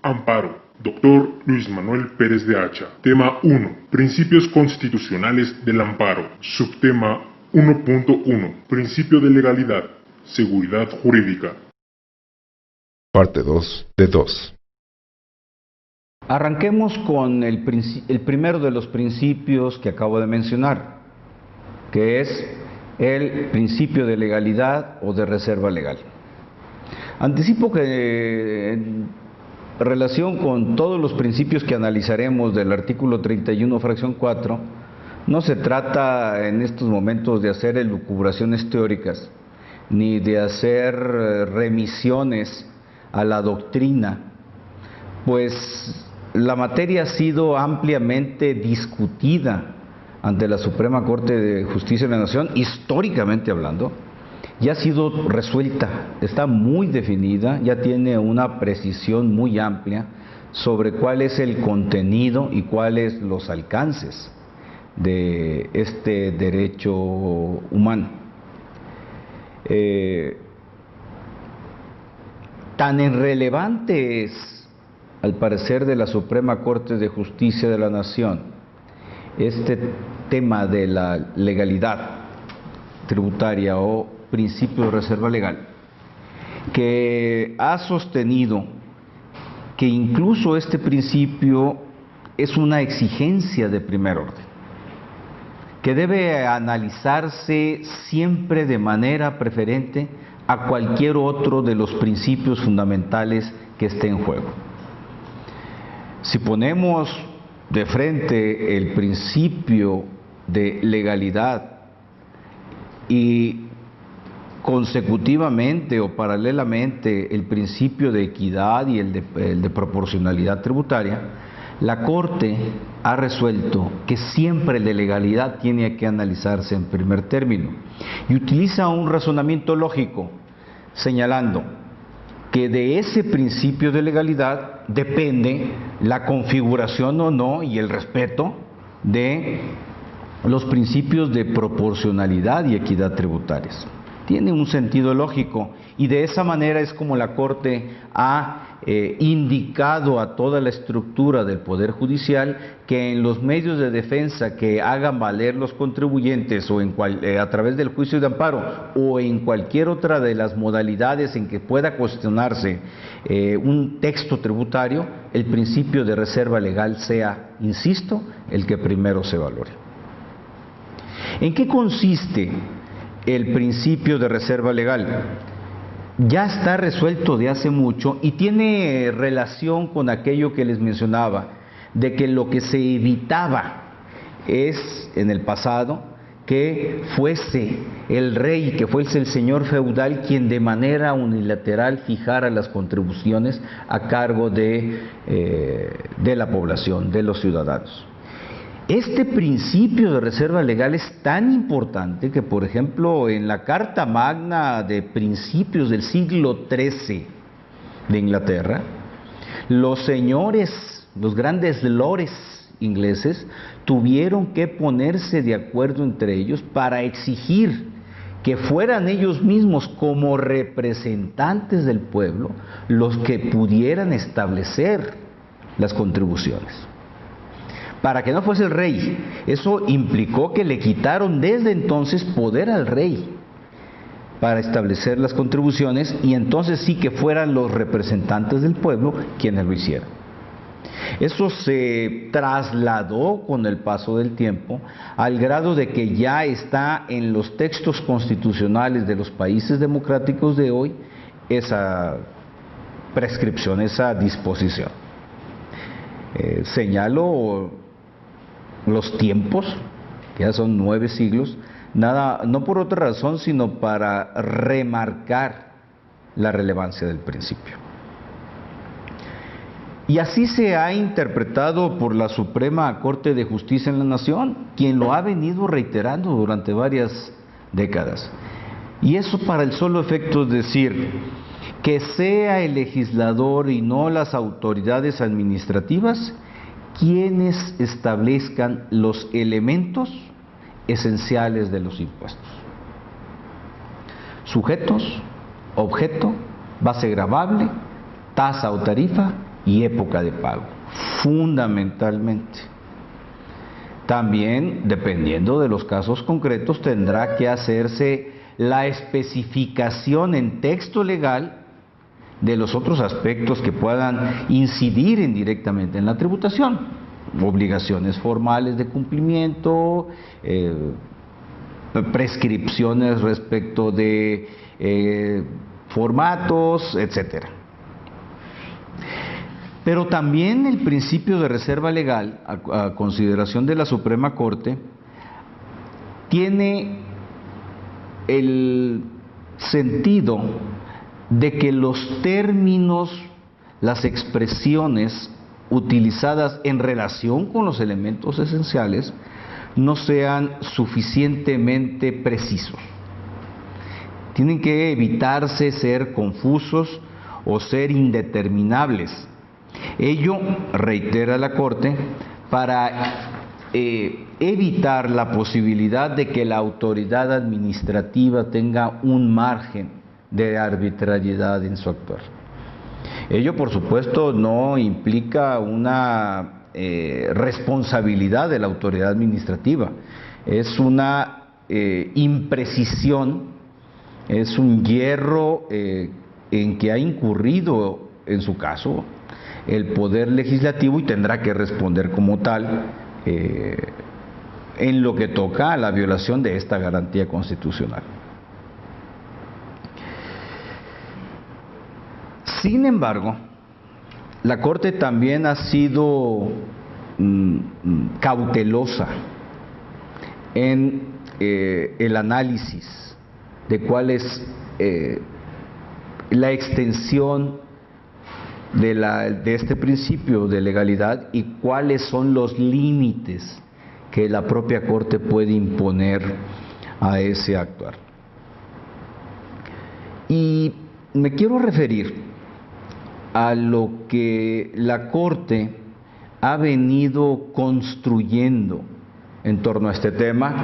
Amparo. Doctor Luis Manuel Pérez de Hacha. Tema 1. Principios constitucionales del amparo. Subtema 1.1. Principio de legalidad. Seguridad jurídica. Parte 2 de 2. Arranquemos con el primero de los principios que acabo de mencionar, que es el principio de legalidad o de reserva legal. Anticipo que en relación con todos los principios que analizaremos del artículo 31, fracción 4, no se trata en estos momentos de hacer elucubraciones teóricas, ni de hacer remisiones a la doctrina, pues la materia ha sido ampliamente discutida ante la Suprema Corte de Justicia de la Nación, históricamente hablando, ya ha sido resuelta, está muy definida, ya tiene una precisión muy amplia sobre cuál es el contenido y cuáles los alcances de este derecho humano. Tan irrelevante es, al parecer de la Suprema Corte de Justicia de la Nación, este tema de la legalidad tributaria o principio de reserva legal, que ha sostenido que incluso este principio es una exigencia de primer orden, que debe analizarse siempre de manera preferente a cualquier otro de los principios fundamentales que esté en juego. Si ponemos de frente el principio de legalidad y consecutivamente o paralelamente el principio de equidad y el de proporcionalidad tributaria, la Corte ha resuelto que siempre el de legalidad tiene que analizarse en primer término y utiliza un razonamiento lógico señalando que de ese principio de legalidad depende la configuración o no y el respeto de los principios de proporcionalidad y equidad tributarias. Tiene un sentido lógico y de esa manera es como la Corte ha indicado a toda la estructura del Poder Judicial que en los medios de defensa que hagan valer los contribuyentes o a través del juicio de amparo o en cualquier otra de las modalidades en que pueda cuestionarse un texto tributario, el principio de reserva legal sea, insisto, el que primero se valore. ¿En qué consiste el principio de reserva legal? Ya está resuelto de hace mucho y tiene relación con aquello que les mencionaba, de que lo que se evitaba es, en el pasado, que fuese el rey, que fuese el señor feudal quien de manera unilateral fijara las contribuciones a cargo de la población, de los ciudadanos. Este principio de reserva legal es tan importante que, por ejemplo, en la Carta Magna de principios del siglo XIII de Inglaterra, los señores, los grandes lores ingleses, tuvieron que ponerse de acuerdo entre ellos para exigir que fueran ellos mismos como representantes del pueblo los que pudieran establecer las contribuciones, para que no fuese el rey. Eso implicó que le quitaron desde entonces poder al rey para establecer las contribuciones y entonces sí que fueran los representantes del pueblo quienes lo hicieran. Eso se trasladó con el paso del tiempo al grado de que ya está en los textos constitucionales de los países democráticos de hoy esa prescripción, esa disposición. Señalo los tiempos, que ya son 9 siglos, no por otra razón, sino para remarcar la relevancia del principio. Y así se ha interpretado por la Suprema Corte de Justicia en la Nación, quien lo ha venido reiterando durante varias décadas. Y eso para el solo efecto de decir que sea el legislador y no las autoridades administrativas quienes establezcan los elementos esenciales de los impuestos: sujetos, objeto, base gravable, tasa o tarifa y época de pago, fundamentalmente. También, dependiendo de los casos concretos, tendrá que hacerse la especificación en texto legal de los otros aspectos que puedan incidir indirectamente en la tributación, obligaciones formales de cumplimiento, prescripciones respecto de formatos, etcétera. Pero también el principio de reserva legal, a consideración de la Suprema Corte, tiene el sentido de que los términos, las expresiones utilizadas en relación con los elementos esenciales no sean suficientemente precisos. Tienen que evitarse ser confusos o ser indeterminables. Ello, reitera la Corte, para evitar la posibilidad de que la autoridad administrativa tenga un margen de arbitrariedad en su actuar. Ello, por supuesto, no implica una responsabilidad de la autoridad administrativa, es una imprecisión, es un hierro en que ha incurrido, en su caso, el Poder Legislativo, y tendrá que responder como tal en lo que toca a la violación de esta garantía constitucional. Sin embargo, la Corte también ha sido cautelosa en el análisis de cuál es la extensión de este principio de legalidad y cuáles son los límites que la propia Corte puede imponer a ese actuar. Y me quiero referir a lo que la Corte ha venido construyendo en torno a este tema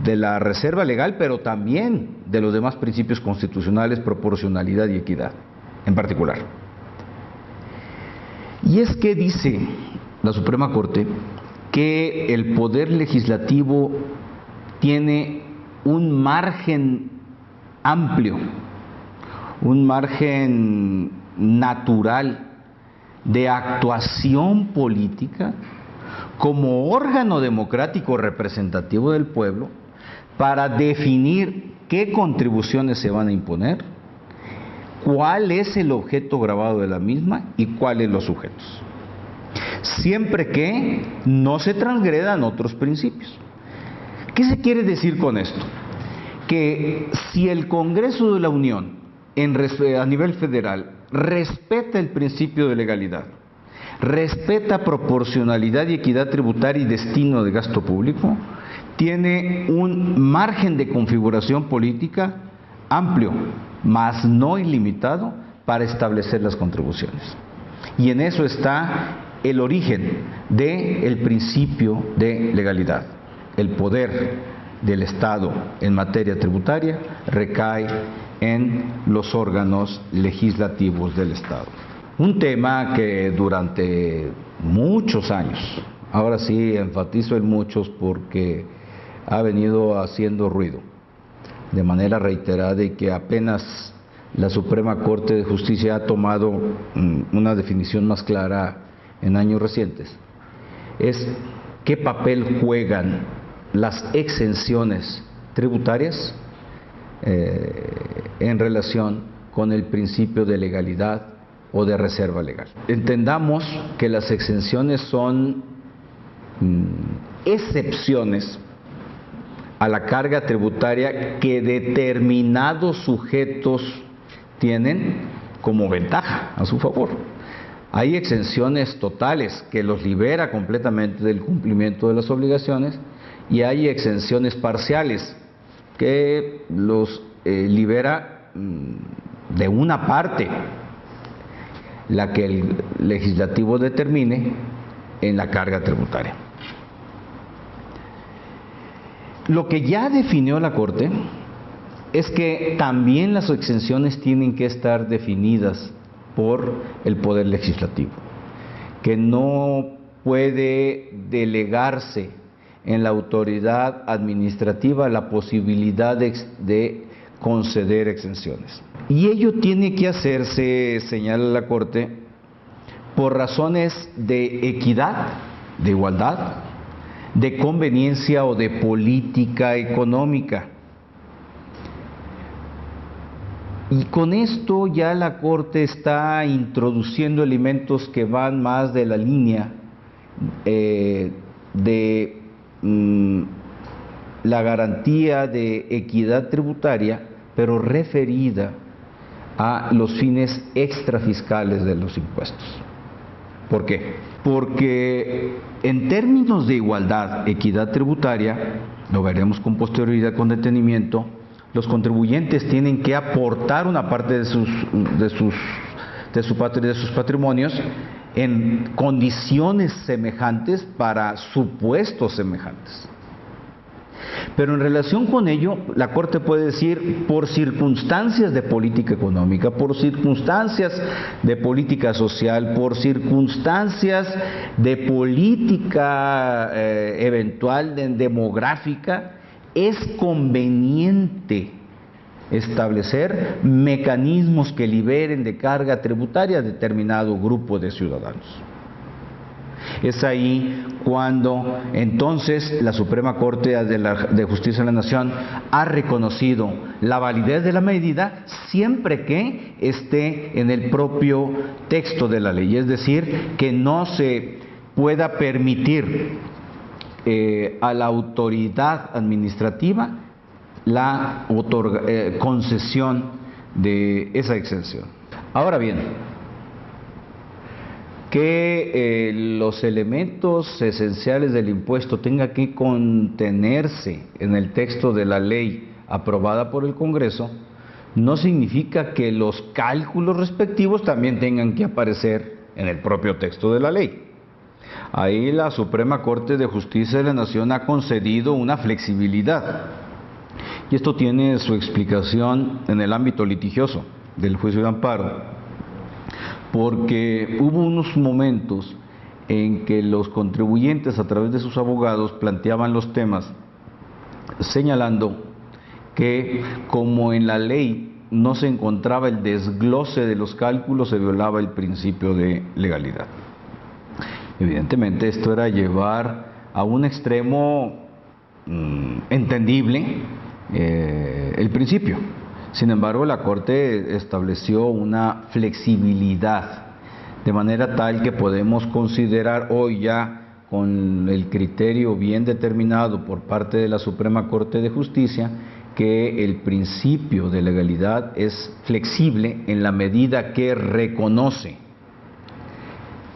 de la reserva legal, pero también de los demás principios constitucionales, proporcionalidad y equidad en particular. Y es que dice la Suprema Corte que el Poder Legislativo tiene un margen amplio, un margen natural de actuación política como órgano democrático representativo del pueblo para definir qué contribuciones se van a imponer, cuál es el objeto grabado de la misma y cuáles los sujetos, siempre que no se transgredan otros principios. ¿Qué se quiere decir con esto? Que si el Congreso de la Unión a nivel federal respeta el principio de legalidad, respeta proporcionalidad y equidad tributaria y destino de gasto público, tiene un margen de configuración política amplio, mas no ilimitado, para establecer las contribuciones. Y en eso está el origen del principio de legalidad. El poder del Estado en materia tributaria recae en los órganos legislativos del Estado. Un tema que durante muchos años, ahora sí enfatizo en muchos porque ha venido haciendo ruido de manera reiterada y que apenas la Suprema Corte de Justicia ha tomado una definición más clara en años recientes, es qué papel juegan las exenciones tributarias en relación con el principio de legalidad o de reserva legal. Entendamos que las exenciones son excepciones a la carga tributaria que determinados sujetos tienen como ventaja a su favor. Hay exenciones totales que los libera completamente del cumplimiento de las obligaciones y hay exenciones parciales que los libera de una parte, la que el legislativo determine en la carga tributaria. Lo que ya definió la Corte es que también las exenciones tienen que estar definidas por el Poder Legislativo, que no puede delegarse en la autoridad administrativa la posibilidad de conceder exenciones. Y ello tiene que hacerse, señala la Corte, por razones de equidad, de igualdad, de conveniencia o de política económica. Y con esto ya la Corte está introduciendo elementos que van más de la línea de la garantía de equidad tributaria, pero referida a los fines extrafiscales de los impuestos. ¿Por qué? Porque en términos de igualdad, equidad tributaria, lo veremos con posterioridad, con detenimiento, los contribuyentes tienen que aportar una parte de sus patrimonios en condiciones semejantes para supuestos semejantes. Pero en relación con ello, la Corte puede decir, por circunstancias de política económica, por circunstancias de política social, por circunstancias de política eventual demográfica, es conveniente establecer mecanismos que liberen de carga tributaria a determinado grupo de ciudadanos. Es ahí cuando entonces la Suprema Corte de Justicia de la Nación ha reconocido la validez de la medida siempre que esté en el propio texto de la ley, es decir, que no se pueda permitir a la autoridad administrativa la concesión de esa exención. Ahora bien, que los elementos esenciales del impuesto tengan que contenerse en el texto de la ley aprobada por el Congreso, no significa que los cálculos respectivos también tengan que aparecer en el propio texto de la ley. Ahí la Suprema Corte de Justicia de la Nación ha concedido una flexibilidad, y esto tiene su explicación en el ámbito litigioso del juicio de amparo, porque hubo unos momentos en que los contribuyentes a través de sus abogados planteaban los temas señalando que como en la ley no se encontraba el desglose de los cálculos, se violaba el principio de legalidad. Evidentemente esto era llevar a un extremo entendible el principio. Sin embargo, la Corte estableció una flexibilidad, de manera tal que podemos considerar hoy ya con el criterio bien determinado por parte de la Suprema Corte de Justicia que el principio de legalidad es flexible en la medida que reconoce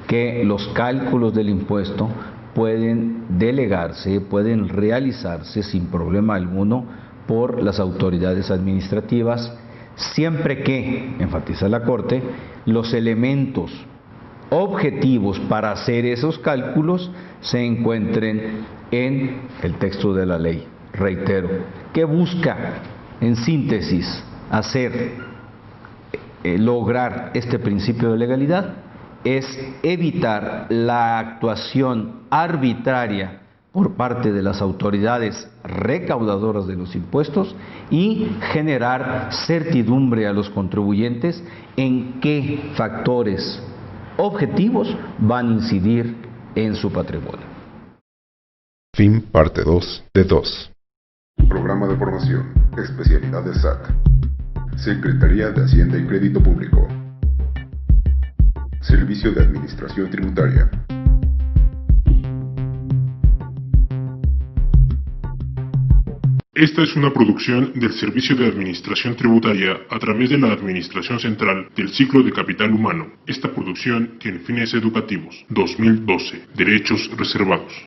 que los cálculos del impuesto pueden delegarse, pueden realizarse sin problema alguno por las autoridades administrativas, siempre que, enfatiza la Corte, los elementos objetivos para hacer esos cálculos se encuentren en el texto de la ley. Reitero, que busca, en síntesis, lograr este principio de legalidad es evitar la actuación arbitraria por parte de las autoridades recaudadoras de los impuestos y generar certidumbre a los contribuyentes en qué factores objetivos van a incidir en su patrimonio. Fin parte 2 de 2. Programa de formación, especialidad de SAT. Secretaría de Hacienda y Crédito Público. Servicio de Administración Tributaria. Esta es una producción del Servicio de Administración Tributaria a través de la Administración Central del Ciclo de Capital Humano. Esta producción tiene fines educativos. 2012. Derechos reservados.